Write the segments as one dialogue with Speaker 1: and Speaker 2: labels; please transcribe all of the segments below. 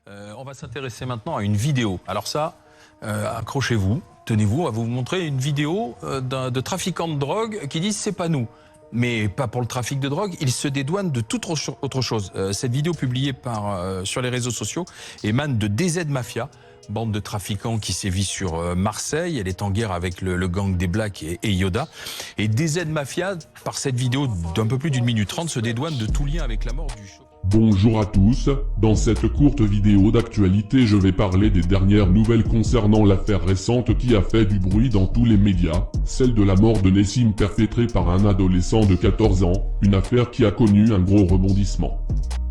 Speaker 1: On va s'intéresser maintenant à une vidéo. Alors ça, accrochez-vous, tenez-vous, on va vous montrer une vidéo de trafiquants de drogue qui disent « c'est pas nous ». Mais pas pour le trafic de drogue, ils se dédouanent de toute autre chose. Cette vidéo publiée sur les réseaux sociaux émane de DZ Mafia, bande de trafiquants qui sévit sur Marseille. Elle est en guerre avec le gang des Blacks et Yoda. Et DZ Mafia, par cette vidéo d'un peu plus d'1 minute 30, se dédouane de tout lien avec la mort du chauffeur.
Speaker 2: Bonjour à tous, dans cette courte vidéo d'actualité je vais parler des dernières nouvelles concernant l'affaire récente qui a fait du bruit dans tous les médias, celle de la mort de Nessim perpétrée par un adolescent de 14 ans, une affaire qui a connu un gros rebondissement.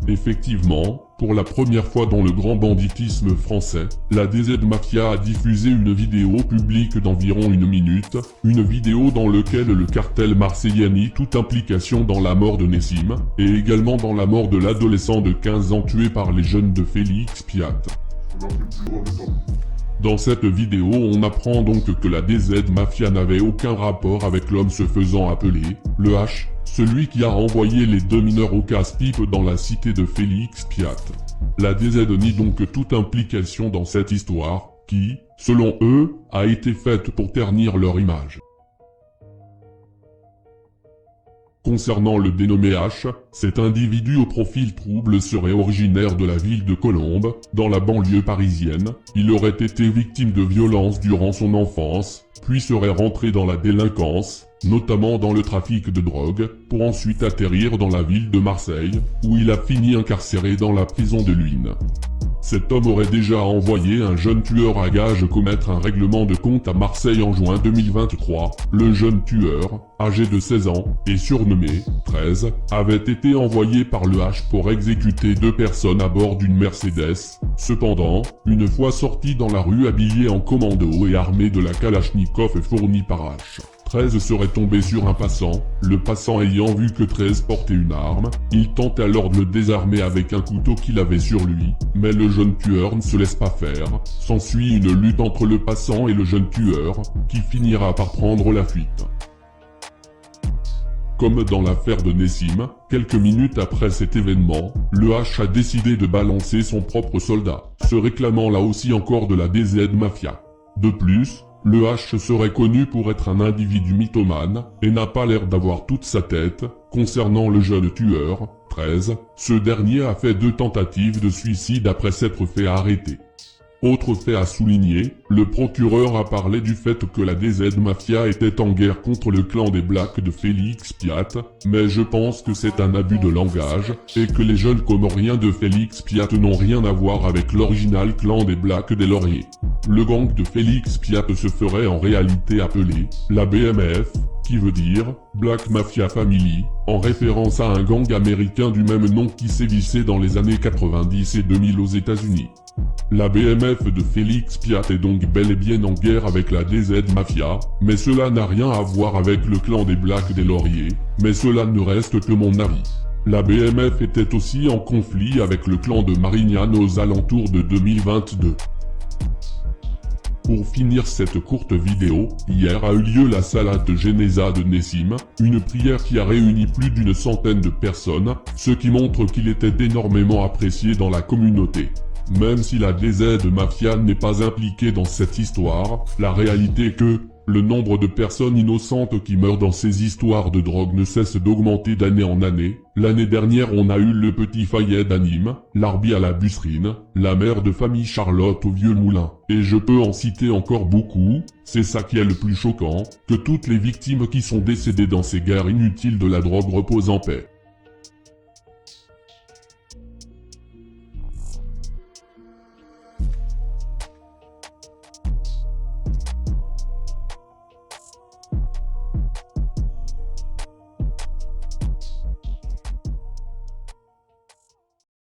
Speaker 2: Effectivement, pour la première fois dans le grand banditisme français, la DZ Mafia a diffusé une vidéo publique d'environ 1 minute, une vidéo dans laquelle le cartel marseillais nie toute implication dans la mort de Nessim, et également dans la mort de l'adolescent de 15 ans tué par les jeunes de Félix Piat. Dans cette vidéo, on apprend donc que la DZ Mafia n'avait aucun rapport avec l'homme se faisant appeler le H, celui qui a envoyé les 2 mineurs au casse-pipe dans la cité de Félix Piat. La DZ nie donc toute implication dans cette histoire, qui, selon eux, a été faite pour ternir leur image. Concernant le dénommé H, cet individu au profil trouble serait originaire de la ville de Colombes, dans la banlieue parisienne. Il aurait été victime de violences durant son enfance, puis serait rentré dans la délinquance, notamment dans le trafic de drogue, pour ensuite atterrir dans la ville de Marseille, où il a fini incarcéré dans la prison de Luynes. Cet homme aurait déjà envoyé un jeune tueur à gages commettre un règlement de compte à Marseille en juin 2023. Le jeune tueur, âgé de 16 ans, et surnommé 13, avait été envoyé par le H pour exécuter 2 personnes à bord d'une Mercedes. Cependant, une fois sorti dans la rue habillé en commando et armé de la Kalachnikov fournie par H, 13 serait tombé sur un passant, le passant ayant vu que 13 portait une arme, il tente alors de le désarmer avec un couteau qu'il avait sur lui, mais le jeune tueur ne se laisse pas faire, s'ensuit une lutte entre le passant et le jeune tueur, qui finira par prendre la fuite. Comme dans l'affaire de Nessim, quelques minutes après cet événement, le H a décidé de balancer son propre soldat, se réclamant là aussi encore de la DZ Mafia. De plus, le H serait connu pour être un individu mythomane, et n'a pas l'air d'avoir toute sa tête. Concernant le jeune tueur, 13, ce dernier a fait 2 tentatives de suicide après s'être fait arrêter. Autre fait à souligner, le procureur a parlé du fait que la DZ Mafia était en guerre contre le clan des Blacks de Félix Piat, mais je pense que c'est un abus de langage, et que les jeunes comoriens de Félix Piat n'ont rien à voir avec l'original clan des Blacks des Lauriers. Le gang de Félix Piat se ferait en réalité appeler la BMF, qui veut dire Black Mafia Family, en référence à un gang américain du même nom qui sévissait dans les années 90 et 2000 aux États-Unis. La BMF de Félix Piat est donc bel et bien en guerre avec la DZ Mafia, mais cela n'a rien à voir avec le clan des Blacks des Lauriers, mais cela ne reste que mon avis. La BMF était aussi en conflit avec le clan de Marignane aux alentours de 2022. Pour finir cette courte vidéo, hier a eu lieu la salade de Genéza de Nessim, une prière qui a réuni plus d'1 centaine de personnes, ce qui montre qu'il était énormément apprécié dans la communauté. Même si la DZ Mafia n'est pas impliquée dans cette histoire, la réalité est que le nombre de personnes innocentes qui meurent dans ces histoires de drogue ne cesse d'augmenter d'année en année. L'année dernière on a eu le petit Fayed à Nîmes, l'Arbi à la Busserine, la mère de famille Charlotte au Vieux Moulin. Et je peux en citer encore beaucoup. C'est ça qui est le plus choquant, que toutes les victimes qui sont décédées dans ces guerres inutiles de la drogue reposent en paix.